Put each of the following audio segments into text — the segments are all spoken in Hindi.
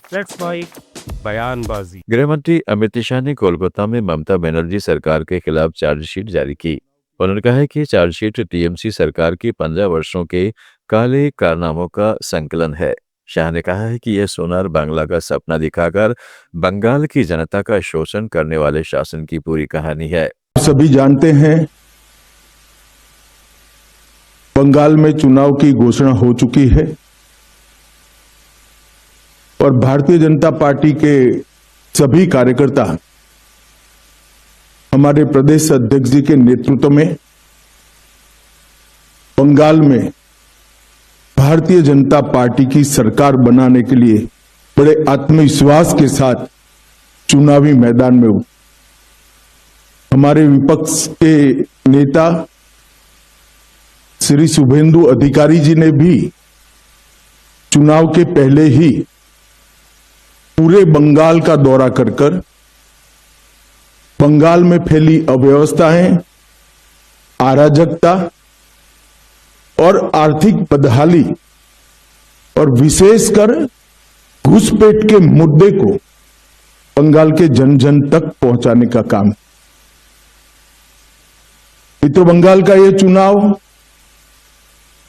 That's why बयानबाजी। गृह मंत्री अमित शाह ने कोलकाता में ममता बनर्जी सरकार के खिलाफ चार्जशीट जारी की। उन्होंने कहा है कि चार्जशीट टीएमसी सरकार की 15 वर्षों के काले कारनामों का संकलन है। शाह ने कहा है कि यह सोनार बांग्ला का सपना दिखाकर बंगाल की जनता का शोषण करने वाले शासन की पूरी कहानी है। सभी जानते हैं, बंगाल में चुनाव की घोषणा हो चुकी है और भारतीय जनता पार्टी के सभी कार्यकर्ता हमारे प्रदेश अध्यक्ष जी के नेतृत्व में बंगाल में भारतीय जनता पार्टी की सरकार बनाने के लिए बड़े आत्मविश्वास के साथ चुनावी मैदान में उतरे। हमारे विपक्ष के नेता श्री शुभेंदु अधिकारी जी ने भी चुनाव के पहले ही पूरे बंगाल का दौरा कर बंगाल में फैली अव्यवस्थाएं, अराजकता और आर्थिक बदहाली और विशेषकर घुसपैठ के मुद्दे को बंगाल के जन जन तक पहुंचाने का काम। मित्रों, बंगाल का ये चुनाव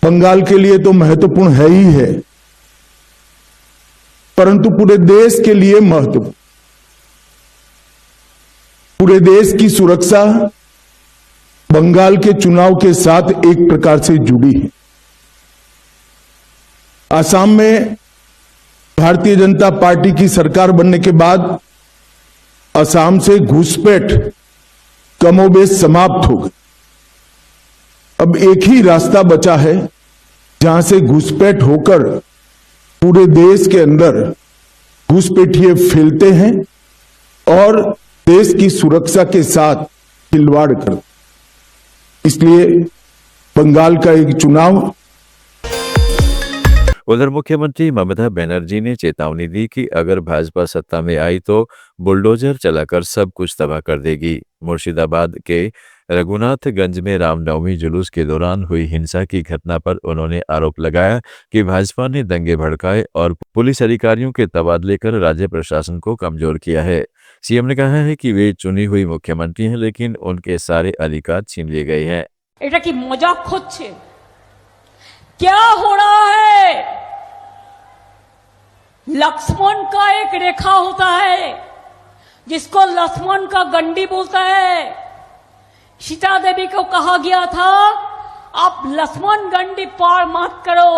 बंगाल के लिए तो महत्वपूर्ण है ही है, परंतु पूरे देश के लिए महत्वपूर्ण। पूरे देश की सुरक्षा बंगाल के चुनाव के साथ एक प्रकार से जुड़ी है। असम में भारतीय जनता पार्टी की सरकार बनने के बाद असम से घुसपैठ कमोबेश समाप्त हो गई। अब एक ही रास्ता बचा है जहां से घुसपैठ होकर पूरे देश के अंदर घुसपैठिए फैलते हैं और देश की सुरक्षा के साथ खिलवाड़ करते। इसलिए बंगाल का एक चुनाव। उधर मुख्यमंत्री ममता बनर्जी ने चेतावनी दी कि अगर भाजपा सत्ता में आई तो बुलडोजर चलाकर सब कुछ तबाह कर देगी। मुर्शिदाबाद के रघुनाथगंज में रामनवमी जुलूस के दौरान हुई हिंसा की घटना पर उन्होंने आरोप लगाया कि भाजपा ने दंगे भड़काए और पुलिस अधिकारियों के तबादले कर राज्य प्रशासन को कमजोर किया है। सीएम ने कहा है कि वे चुनी हुई मुख्यमंत्री हैं, लेकिन उनके सारे अधिकार छीन लिए गए हैं। এটা কি মজাক হচ্ছে? क्या हो रहा है? लक्ष्मण का एक रेखा होता है जिसको लक्ष्मण का गंडी बोलता है। सीता देवी को कहा गया था आप लक्ष्मण गंडी पार मत करो।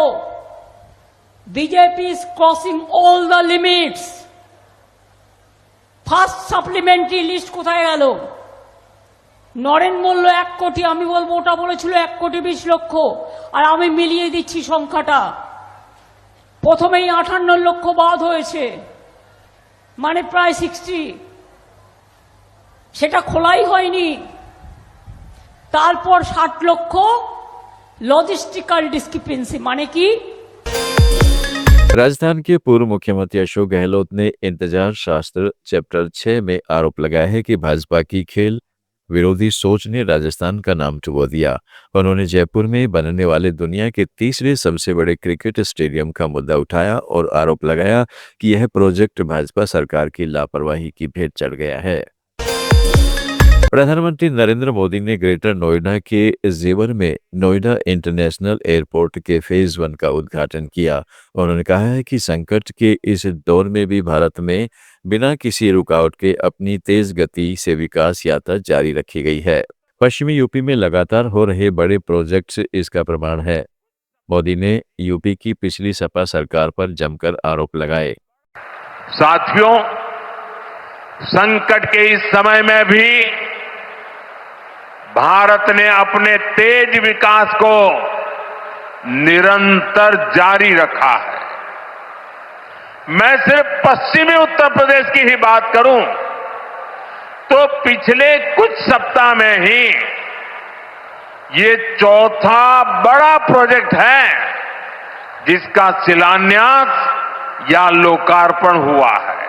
BJP is crossing all the limits. First supplementary list কোথায় গেল? নরেন বলল 1 কোটি, আমি বলবো ওটা বলেছিল 1,20,00,000 আর আমি মিলিয়ে দিচ্ছি সংখ্যাটা। প্রথমেই 58 লক্ষ বাদ হয়েছে, মানে প্রায় 60। সেটা খোলাই হয়নি। তারপর 60 লক্ষ লজিস্টিক্যাল ডিসক্রিপেন্সি, মানে কি? राजस्थान के पूर्व मुख्यमंत्री अशोक गहलोत ने इंतजार शास्त्र चैप्टर 6 में आरोप लगाया है कि भाजपा की खेल विरोधी सोच ने राजस्थान का नाम डुबो दिया। उन्होंने जयपुर में बनने वाले दुनिया के तीसरे सबसे बड़े क्रिकेट स्टेडियम का मुद्दा उठाया और आरोप लगाया कि यह प्रोजेक्ट भाजपा सरकार की लापरवाही की भेंट चढ़ गया है। प्रधानमंत्री नरेंद्र मोदी ने ग्रेटर नोएडा के जेवर में नोएडा इंटरनेशनल एयरपोर्ट के फेज 1 का उद्घाटन किया। उन्होंने कहा है कि संकट के इस दौर में भी भारत में बिना किसी रुकावट के अपनी तेज गति से विकास यात्रा जारी रखी गई है। पश्चिमी यूपी में लगातार हो रहे बड़े प्रोजेक्ट्स इसका प्रमाण है। मोदी ने यूपी की पिछली सपा सरकार पर जमकर आरोप लगाए। साथियों, संकट के इस समय में भी भारत ने अपने तेज विकास को निरंतर जारी रखा है। मैं सिर्फ पश्चिमी उत्तर प्रदेश की ही बात करूं तो पिछले कुछ सप्ताह में ही ये चौथा बड़ा प्रोजेक्ट है जिसका शिलान्यास या लोकार्पण हुआ है।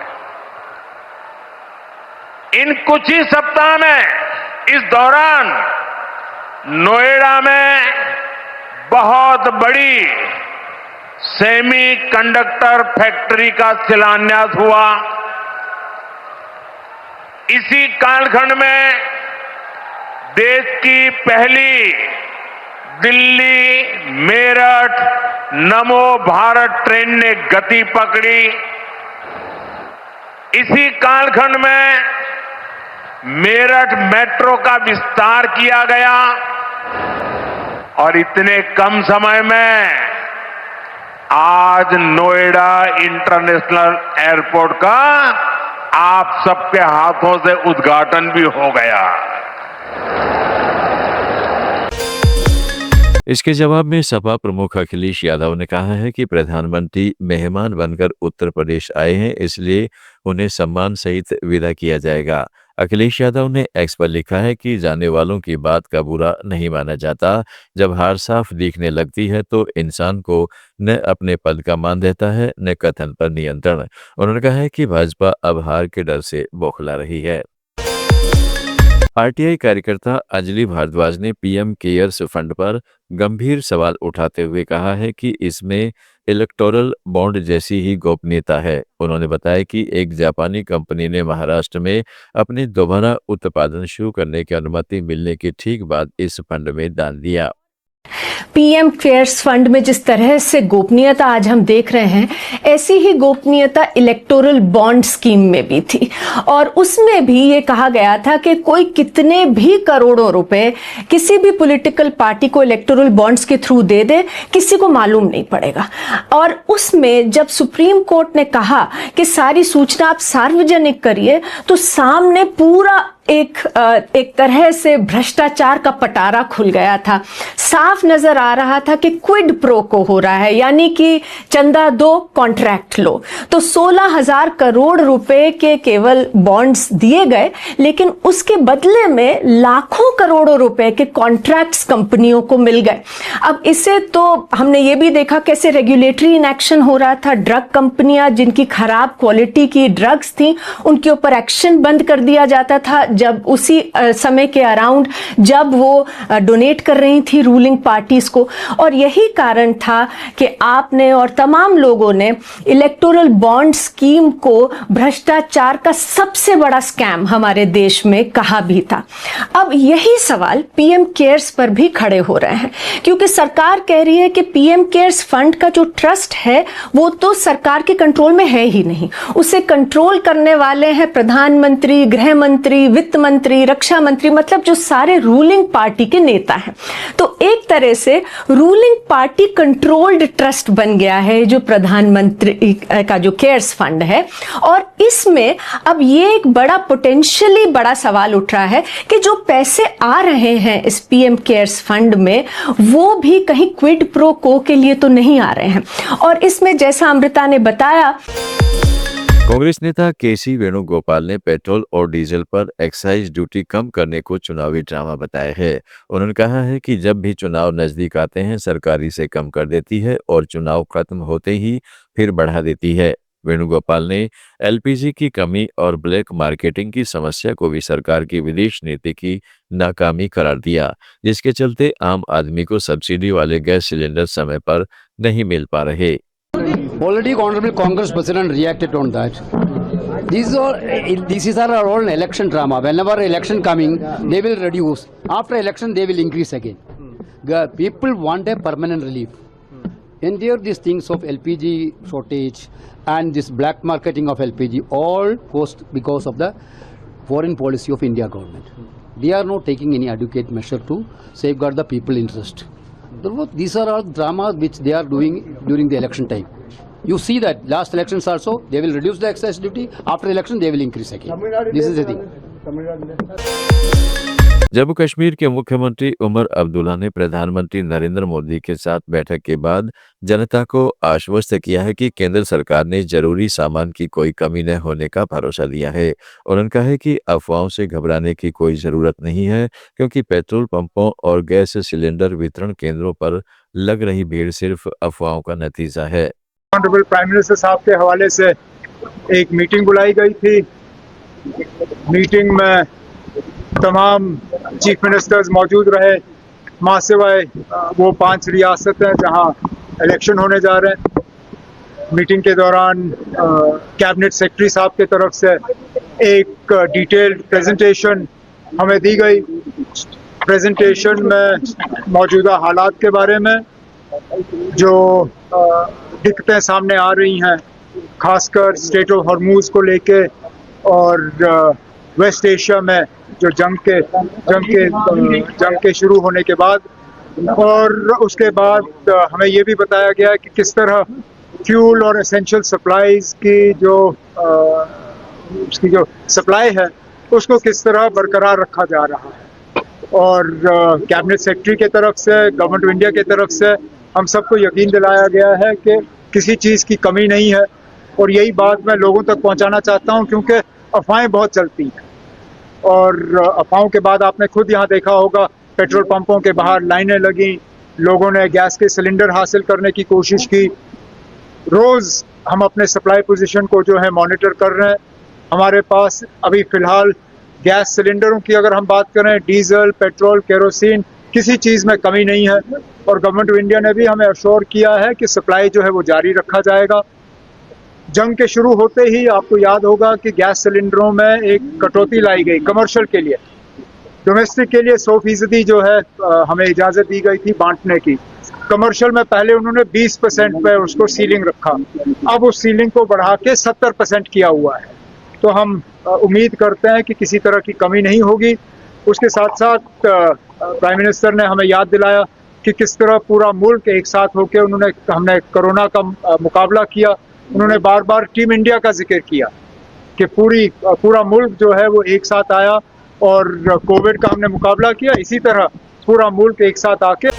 इन कुछ ही सप्ताह में इस दौरान नोएडा में बहुत बड़ी सेमी कंडक्टर फैक्ट्री का शिलान्यास हुआ। इसी कालखंड में देश की पहली दिल्ली मेरठ नमो भारत ट्रेन ने गति पकड़ी। इसी कालखंड में मेरठ मेट्रो का विस्तार किया गया और इतने कम समय में आज नोएडा इंटरनेशनल एयरपोर्ट का आप सबके हाथों से उद्घाटन भी हो गया। इसके जवाब में सपा प्रमुख अखिलेश यादव ने कहा है कि प्रधानमंत्री मेहमान बनकर उत्तर प्रदेश आए हैं, इसलिए उन्हें सम्मान सहित विदा किया जाएगा। अखिलेश यादव ने एक्स पर लिखा है कि जाने वालों की बात का बुरा नहीं माना जाता। जब हार साफ दिखने लगती है तो इंसान को न अपने पद का मान देता है न कथन पर नियंत्रण। उन्होंने कहा है कि भाजपा अब हार के डर से बौखला रही है। आरटीआई कार्यकर्ता अंजलि भारद्वाज ने पीएम केयर्स फंड पर गंभीर सवाल उठाते हुए कहा है कि इसमें इलेक्टोरल बॉन्ड जैसी ही गोपनीयता है। उन्होंने बताया कि एक जापानी कंपनी ने महाराष्ट्र में अपने दोबारा उत्पादन शुरू करने की अनुमति मिलने के ठीक बाद इस फंड में डाल दिया। पीएम केयर्स फंड में जिस तरह से गोपनीयता आज हम देख रहे हैं, ऐसी ही गोपनीयता इलेक्टोरल बॉन्ड स्कीम में भी थी और उसमें भी ये कहा गया था कि कोई कितने भी करोड़ों रुपए किसी भी पॉलिटिकल पार्टी को इलेक्टोरल बॉन्ड्स के थ्रू दे दे, किसी को मालूम नहीं पड़ेगा। और उसमें जब सुप्रीम कोर्ट ने कहा कि सारी सूचना आप सार्वजनिक करिए, तो सामने पूरा एक तरह से भ्रष्टाचार का पटारा खुल गया था। साफ नजर आ रहा था कि क्विड प्रो को हो रहा है, यानी कि चंदा दो कॉन्ट्रैक्ट लो। तो 16,000 करोड़ रुपए के केवल बॉन्ड्स दिए गए, लेकिन उसके बदले में लाखों करोड़ों रुपए के कॉन्ट्रैक्ट्स कंपनियों को मिल गए। अब इसे तो हमने ये भी देखा कैसे रेगुलेटरी इनएक्शन हो रहा था। ड्रग कंपनियां जिनकी खराब क्वालिटी की ड्रग्स थी, उनके ऊपर एक्शन बंद कर दिया जाता था जब उसी समय के अराउंड जब वो डोनेट कर रही थी रूलिंग पार्टीज को। और यही कारण था कि आपने और तमाम लोगों ने इलेक्टोरल बॉन्ड स्कीम को भ्रष्टाचार का सबसे बड़ा स्कैम हमारे देश में कहा भी था। अब यही सवाल पीएम केयर्स पर भी खड़े हो रहे हैं, क्योंकि सरकार कह रही है कि पीएम केयर्स फंड का जो ट्रस्ट है वो तो सरकार के कंट्रोल में है ही नहीं। उसे कंट्रोल करने वाले हैं प्रधानमंत्री, गृह मंत्री, वित्त मंत्री, रक्षा मंत्री, मतलब जो सारे रूलिंग पार्टी के नेता हैं। तो एक तरह से रूलिंग पार्टी कंट्रोल्ड ट्रस्ट बन गया है जो प्रधानमंत्री का जो केयर्स फंड है। और इसमें अब ये एक बड़ा पोटेंशियली बड़ा सवाल उठ रहा है कि जो पैसे आ रहे हैं इस पीएम केयर्स फंड में, वो भी कहीं क्विड प्रो को के लिए तो नहीं आ रहे हैं। और इसमें जैसा अमृता ने बताया, कांग्रेस नेता केसी वेणुगोपाल ने पेट्रोल और डीजल पर एक्साइज ड्यूटी कम करने को चुनावी ड्रामा बताया है। उन्होंने कहा है कि जब भी चुनाव नजदीक आते हैं सरकार इसे कम कर देती है और चुनाव खत्म होते ही फिर बढ़ा देती है। वेणुगोपाल ने एलपीजी की कमी और ब्लैक मार्केटिंग की समस्या को भी सरकार की विदेश नीति की नाकामी करार दिया, जिसके चलते आम आदमी को सब्सिडी वाले गैस सिलेंडर समय पर नहीं मिल पा रहे। Already Honorable Congress President reacted on that. This is our own election drama. Whenever election coming, they will reduce. After election, they will increase again. The people want a permanent relief. And there these things of LPG shortage and this black marketing of LPG all caused because of the foreign policy of India government. They are not taking any adequate measure to safeguard the people interest. These are all dramas which they are doing during the election time. You see that last elections also they will reduce the excise duty. After election they will increase again. This is the thing. Jammu Kashmir के मुख्यमंत्री उमर अब्दुल्ला ने प्रधानमंत्री नरेंद्र मोदी के साथ बैठक के बाद जनता को आश्वस्त किया है कि केंद्र सरकार ने जरूरी सामान की कोई कमी न होने का भरोसा दिया है। उन्होंने कहा है कि अफवाहों से घबराने की कोई जरूरत नहीं है, क्योंकि पेट्रोल पंपों और गैस सिलेंडर वितरण केंद्रों पर लग रही भीड़ सिर्फ अफवाहों का नतीजा है। ऑनरेबल प्राइम मिनिस्टर साहब के हवाले से एक मीटिंग बुलाई गई थी। मीटिंग में तमाम चीफ मिनिस्टर्स मौजूद रहे, मां सिवाय वो 5 रियासतें जहां इलेक्शन होने जा रहे हैं। मीटिंग के दौरान कैबिनेट सेक्रेटरी साहब की तरफ से एक डिटेल्ड प्रेजेंटेशन हमें दी गई। प्रेजेंटेशन में मौजूदा हालात के बारे में जो दिक्कतें सामने आ रही हैं, खासकर स्टेट ऑफ हॉर्मूज को लेके और वेस्ट एशिया में जो जंग के शुरू होने के बाद, और उसके बाद हमें ये भी बताया गया कि किस तरह फ्यूल और एसेंशियल सप्लाईज की उसकी जो सप्लाई है उसको किस तरह बरकरार रखा जा रहा है। और कैबिनेट सेक्रेटरी के तरफ से, गवर्नमेंट ऑफ इंडिया की तरफ से हम सबको यकीन दिलाया गया है कि किसी चीज़ की कमी नहीं है। और यही बात मैं लोगों तक पहुंचाना चाहता हूं, क्योंकि अफवाहें बहुत चलती हैं और अफवाहों के बाद आपने खुद यहाँ देखा होगा पेट्रोल पंपों के बाहर लाइनें लगी, लोगों ने गैस के सिलेंडर हासिल करने की कोशिश की। रोज़ हम अपने सप्लाई पोजीशन को जो है मॉनिटर कर रहे हैं। हमारे पास अभी फ़िलहाल गैस सिलेंडरों की अगर हम बात करें, डीजल, पेट्रोल, केरोसिन, किसी चीज़ में कमी नहीं है। और गवर्नमेंट ऑफ इंडिया ने भी हमें अश्योर किया है कि सप्लाई जो है वो जारी रखा जाएगा। जंग के शुरू होते ही आपको याद होगा कि गैस सिलेंडरों में एक कटौती लाई गई कमर्शियल के लिए। डोमेस्टिक के लिए 100% जो है हमें इजाज़त दी गई थी बांटने की। कमर्शियल में पहले उन्होंने 20% पे उसको सीलिंग रखा, अब उस सीलिंग को बढ़ा के 70% किया हुआ है। तो हम उम्मीद करते हैं कि किसी तरह की कमी नहीं होगी। उसके साथ साथ प्राइम मिनिस्टर ने हमें याद दिलाया कि किस तरह पूरा मुल्क एक साथ होकर हमने कोरोना का मुकाबला किया। उन्होंने बार बार टीम इंडिया का जिक्र किया कि पूरा मुल्क जो है वो एक साथ आया और कोविड का हमने मुकाबला किया। इसी तरह पूरा मुल्क एक साथ आके।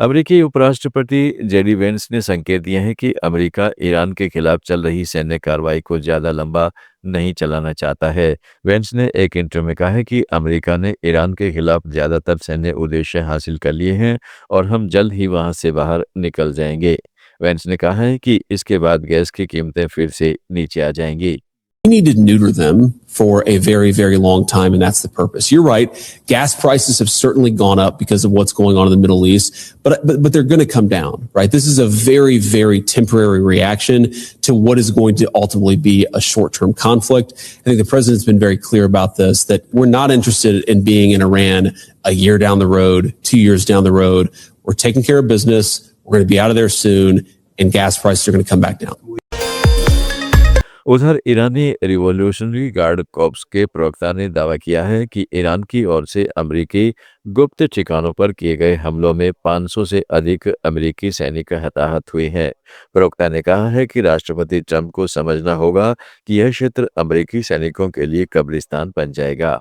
अमेरिकी उपराष्ट्रपति जेडी वेंस ने संकेत दिए हैं कि अमेरिका ईरान के खिलाफ चल रही सैन्य कार्रवाई को ज्यादा लंबा नहीं चलाना चाहता है। वेंस ने एक इंटरव्यू में कहा है कि अमेरिका ने ईरान के खिलाफ ज्यादातर सैन्य उद्देश्य हासिल कर लिए हैं और हम जल्द ही वहां से बाहर निकल जाएंगे। वेंस ने कहा है कि इसके बाद गैस की कीमतें फिर से नीचे आ जाएंगी। We need to neuter them for a very, very long time, and that's the purpose. You're right. Gas prices have certainly gone up because of what's going on in the Middle East, but they're going to come down, right? This is a very, very temporary reaction to what is going to ultimately be a short-term conflict. I think the president's been very clear about this, that we're not interested in being in Iran a year down the road, 2 years down the road. We're taking care of business. We're going to be out of there soon, and gas prices are going to come back down. उधर ईरानी रिवॉल्यूशनरी गार्ड कॉर्प्स के प्रवक्ता ने दावा किया है कि ईरान की ओर से अमेरिकी गुप्त ठिकानों पर किए गए हमलों में 500 से अधिक अमेरिकी सैनिक हताहत हुए हैं। प्रवक्ता ने कहा है कि राष्ट्रपति ट्रंप को समझना होगा कि यह क्षेत्र अमेरिकी सैनिकों के लिए कब्रिस्तान बन जाएगा।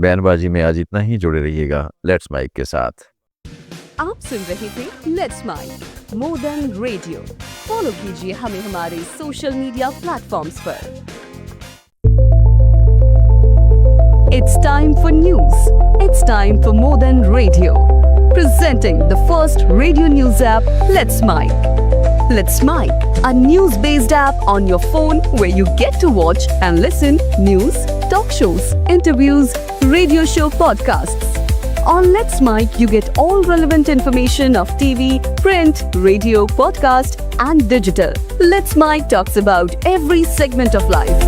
बयानबाजी में आज इतना ही। जुड़े रहिएगा लेट्स माइक के साथ। आप सुन रहे थे let's Mike more than radio. Follow कीजिए हमें हमारे सोशल मीडिया प्लेटफॉर्म्स पर। It's time for news. It's time for more than radio, presenting the first radio news app let's Mike. Let's Mike, a news-based app on your phone where you get to watch and listen news, talk shows, interviews, radio show podcasts, On Let's Mic, you get all relevant information of TV, print, radio, podcast, and digital. Let's Mic talks about every segment of life.